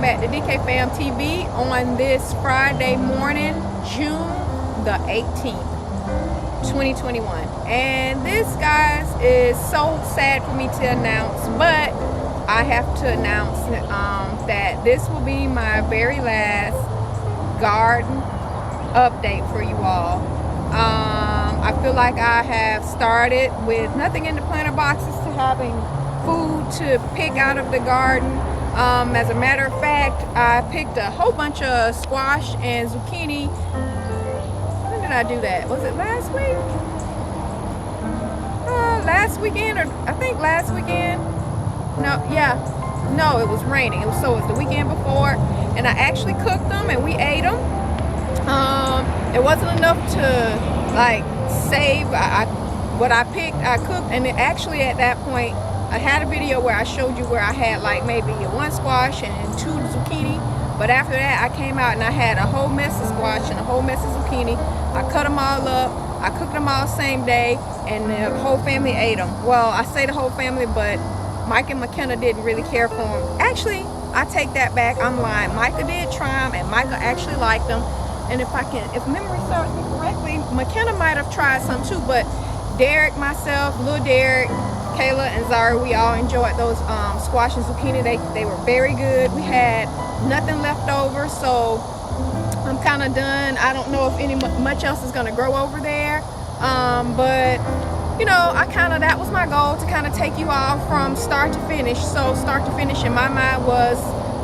back to DK Fam TV on this Friday morning, June the 18th, 2021. And this, guys, is so sad for me to announce, but I have to announce that this will be my very last garden update for you all. I feel like I have started with nothing in the planter boxes to having food to pick out of the garden. As a matter of fact, I picked a whole bunch of squash and zucchini. When did I do that? Was it last week? Last weekend, or I think last weekend. No, it was raining. It was the weekend before, and I actually cooked them and we ate them. It wasn't enough to like save. What I picked, I cooked, and actually at that point, I had a video where I showed you where I had like maybe one squash and 2 zucchini. But after that, I came out and I had a whole mess of squash and a whole mess of zucchini. I cut them all up. I cooked them all same day, and the whole family ate them. Well, I say the whole family, but Mike and McKenna didn't really care for them. Actually, I take that back. I'm lying. Micah did try them, and Micah actually liked them. And if memory serves me correctly, McKenna might have tried some too, but Derek, myself, Lil Derek, Kayla, and Zara, we all enjoyed those squash and zucchini. They were very good. We had nothing left over, so I'm kind of done. I don't know if much else is going to grow over there, but you know, that was my goal, to kind of take you all from start to finish. So start to finish in my mind was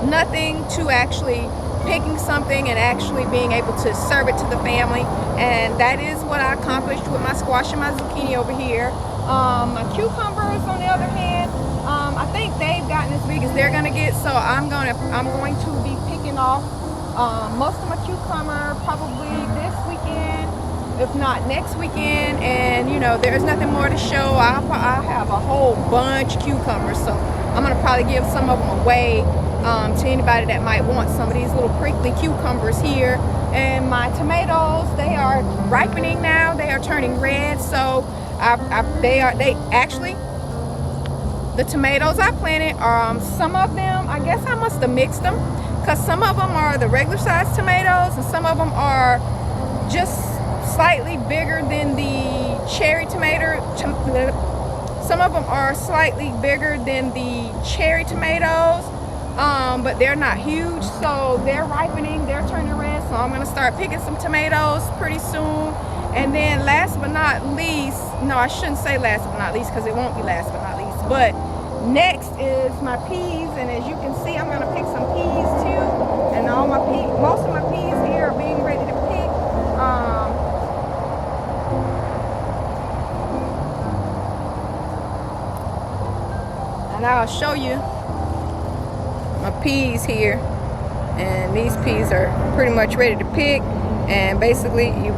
nothing to actually picking something and actually being able to serve it to the family, and that is what I accomplished with my squash and my zucchini over here. My cucumbers, on the other hand, I think they've gotten as big as they're gonna get, so I'm going to be picking off most of my cucumber probably this weekend, if not next weekend. And you know, there's nothing more to show. I have a whole bunch of cucumbers, so I'm gonna probably give some of them away to anybody that might want some of these little prickly cucumbers here. And my tomatoes, they are ripening now. They are turning red. So the tomatoes I planted, some of them, I guess I must have mixed them, because some of them are the regular size tomatoes and some of them are just slightly bigger than the cherry tomato. Some of them are slightly bigger than the cherry tomatoes, but they're not huge, so they're ripening, they're turning red. So I'm gonna start picking some tomatoes pretty soon. And then last but not least, no, I shouldn't say last but not least, because it won't be last but not least, but next is my peas. And as you can see, I'm gonna pick some peas too, and most of my peas here are being ready to pick. And I'll show you my peas here, and these peas are pretty much ready to pick. And basically you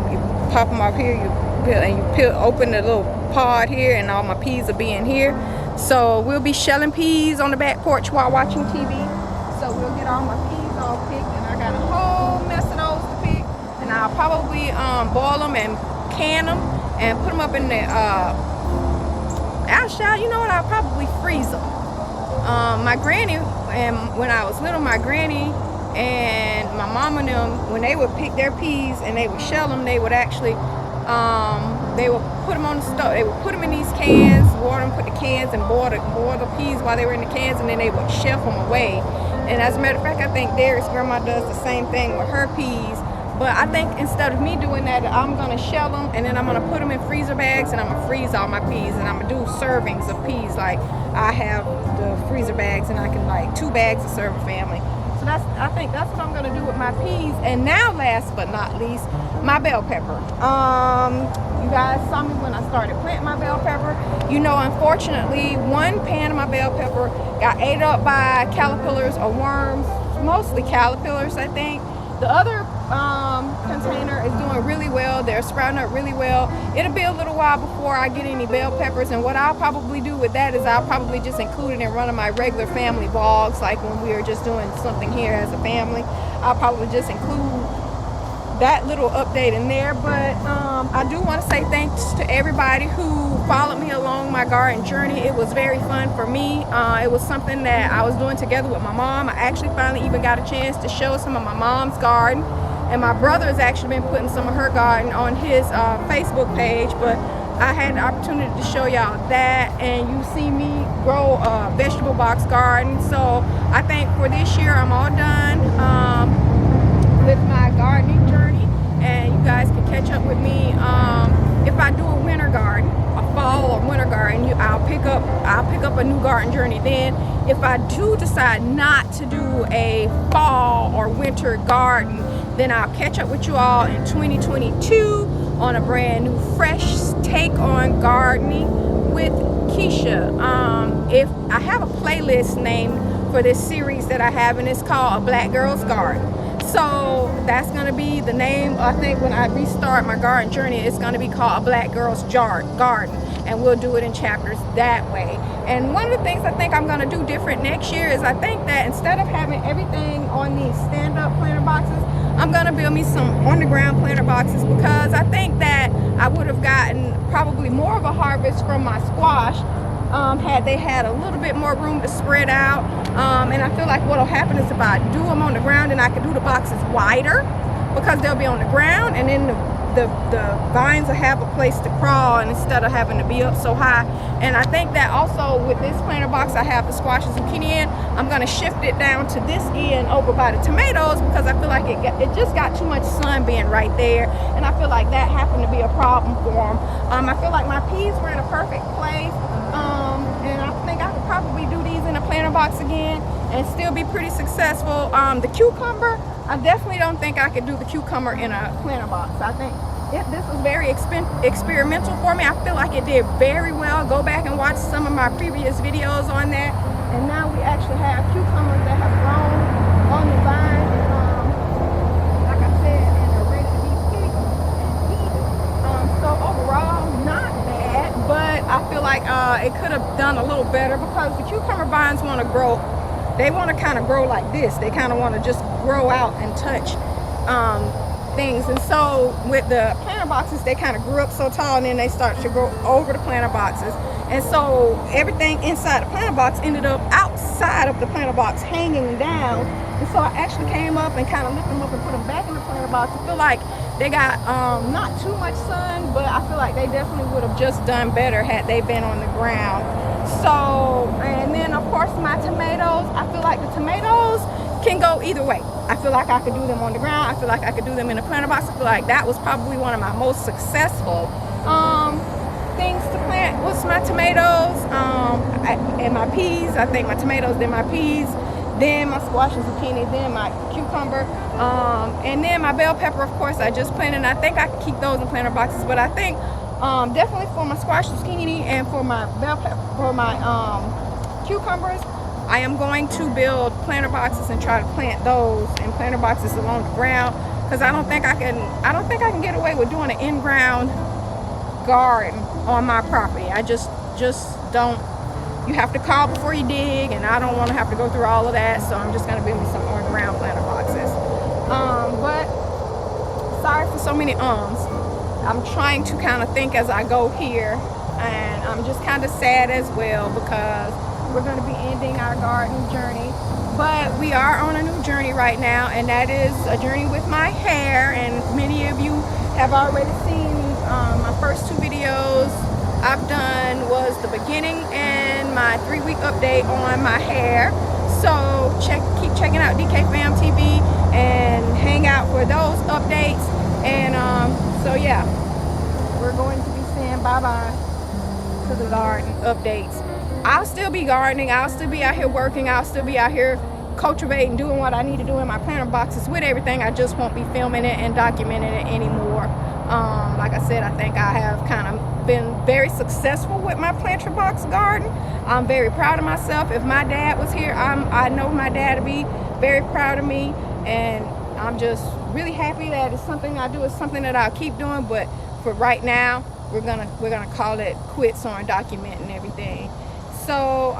pop them off here, you open the little pod here, and all my peas will be in here. So we'll be shelling peas on the back porch while watching TV. So we'll get all my peas all picked, and I got a whole mess of those to pick, and I'll probably boil them and can them and put them up in the you know what, I'll probably freeze them. My granny, and when I was little, my granny and my mom and them, when they would pick their peas and they would shell them, they would actually they would put them on the stove. They would put them in these cans, water them, put the cans, and boil the peas while they were in the cans, and then they would shelf them away. And as a matter of fact, I think Derek's grandma does the same thing with her peas. But I think instead of me doing that, I'm gonna shell them, and then I'm gonna put them in freezer bags, and I'm gonna freeze all my peas, and I'm gonna do servings of peas. Like, I have the freezer bags, and I can, like, 2 bags to serve a family. So I think that's what I'm gonna do with my peas. And now, last but not least, my bell pepper. You guys saw me when I started planting my bell pepper. You know, unfortunately, one pan of my bell pepper got ate up by caterpillars or worms, mostly caterpillars, I think. The other container is doing really well. They're sprouting up really well. It'll be a little while before I get any bell peppers, and what I'll probably do with that is I'll probably just include it in one of my regular family vlogs, like when we are just doing something here as a family. I'll probably just include that little update in there. But I do want to say thanks to everybody who followed me along my garden journey. It was very fun for me. It was something that I was doing together with my mom. I actually finally even got a chance to show some of my mom's garden, and my brother has actually been putting some of her garden on his Facebook page, but I had the opportunity to show y'all that, and you see me grow a vegetable box garden. So I think for this year I'm all done with my gardening journey, and you guys can catch up with me if I do a winter garden, a fall or winter garden. I'll pick up a new garden journey then. If I do decide not to do a fall or winter garden, then I'll catch up with you all in 2022 on a brand new fresh take on gardening with Keisha. If I have a playlist named for this series that I have, and it's called A Black Girl's Garden. So that's going to be the name. I think when I restart my garden journey, it's going to be called A Black Girl's Garden, and we'll do it in chapters that way. And one of the things I think I'm going to do different next year is I think that instead of having everything on these stand-up planter boxes, I'm going to build me some on-the-ground planter boxes, because I think that I would have gotten probably more of a harvest from my squash had they had a little bit more room to spread out. And I feel like what will happen is if I do them on the ground, and I can do the boxes wider because they'll be on the ground, and then the vines will have a place to crawl, and instead of having to be up so high. And I think that also with this planter box I have the squash and zucchini in, I'm going to shift it down to this end over by the tomatoes, because I feel like it just got too much sun being right there, and I feel like that happened to be a problem for them. I feel like my peas were in a perfect place, and I think I could probably do these in a planter box again and still be pretty successful. The cucumber, I definitely don't think I could do the cucumber in a planter box. I think this was very experimental for me. I feel like it did very well. Go back and watch some of my previous videos on that. And now we actually have cucumbers that have grown on the vine. Like I said, and they're ready to be picked and eaten. So overall, not bad, but I feel like it could have done a little better, because the cucumber vines want to grow. They want to kind of grow like this. They kind of want to just grow out and touch things. And so with the planter boxes, they kind of grew up so tall, and then they started to grow over the planter boxes. And so everything inside the planter box ended up outside of the planter box, hanging down. And so I actually came up and kind of lifted them up and put them back in the planter box. I feel like they got not too much sun, but I feel like they definitely would have just done better had they been on the ground. So, and then of course my tomatoes, I feel like the tomatoes can go either way. I feel like I could do them on the ground. I feel like I could do them in a planter box. I feel like that was probably one of my most successful things to plant was my tomatoes and my peas. I think my tomatoes, then my peas, then my squash and zucchini, then my cucumber, and then my bell pepper, of course, I just planted. And I think I can keep those in planter boxes, but I think definitely for my squash and zucchini and for my bell pepper, for my cucumbers, I am going to build planter boxes and try to plant those in planter boxes along the ground, because I don't think I can get away with doing an in-ground garden on my property. I just don't. You have to call before you dig, and I don't want to have to go through all of that, so I'm just going to build me some on-ground planter boxes. But sorry for so many I'm trying to kind of think as I go here, and I'm just kind of sad as well, because we're going to be ending our gardening journey, but we are on a new journey right now, and that is a journey with my hair. And many of you have already seen my first two videos I've done was the beginning and my 3-week update on my hair. So keep checking out DK Fam TV and hang out for those updates. And so yeah, we're going to be saying bye-bye to the garden updates. I'll still be gardening. I'll still be out here working. I'll still be out here cultivating, doing what I need to do in my planter boxes with everything. I just won't be filming it and documenting it anymore. Like I said, I think I have kind of been very successful with my planter box garden. I'm very proud of myself. If my dad was here, I know my dad would be very proud of me, and I'm just really happy that it's something I do. It's something that I'll keep doing, but for right now, we're gonna call it quits on documenting everything. So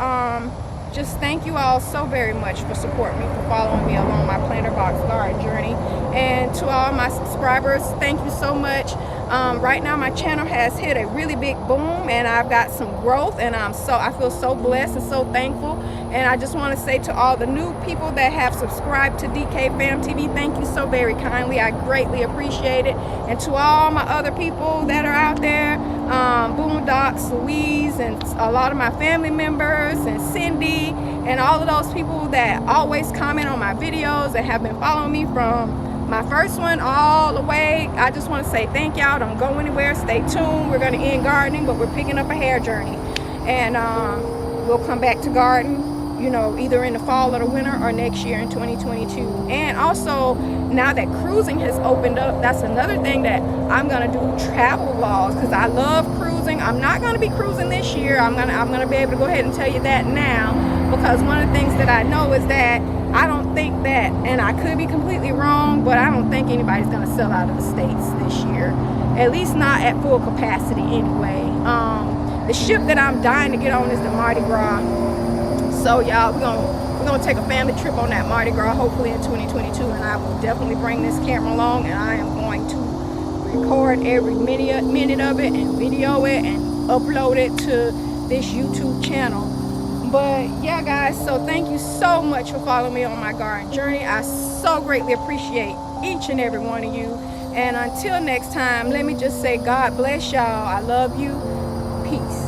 just thank you all so very much for supporting me, for following me along my planter box garden journey. And to all my subscribers, thank you so much. Right now my channel has hit a really big boom, and I've got some growth, and I feel so blessed and so thankful. And I just want to say to all the new people that have subscribed to DK Fam TV, thank you so very kindly. I greatly appreciate it. And to all my other people that are out there, Boondocks, Louise, and a lot of my family members, and Cindy, and all of those people that always comment on my videos and have been following me from my first one all the way, I just want to say thank y'all. Don't go anywhere. Stay tuned. We're going to end gardening, but we're picking up a hair journey. And we'll come back to garden, you know, either in the fall or the winter or next year in 2022. And also, now that cruising has opened up, that's another thing that I'm gonna do, travel vlogs, because I love cruising. I'm not gonna be cruising this year. I'm gonna be able to go ahead and tell you that now, because one of the things that I know is that I don't think that, and I could be completely wrong, but I don't think anybody's gonna sell out of the States this year, at least not at full capacity anyway. The ship that I'm dying to get on is the Mardi Gras. So y'all, we're gonna take a family trip on that Mardi Gras, hopefully in 2022, and I will definitely bring this camera along, and I am going to record every minute of it and video it and upload it to this YouTube channel. But yeah, guys, so thank you so much for following me on my garden journey. I so greatly appreciate each and every one of you. And until next time, let me just say God bless y'all. I love you. Peace.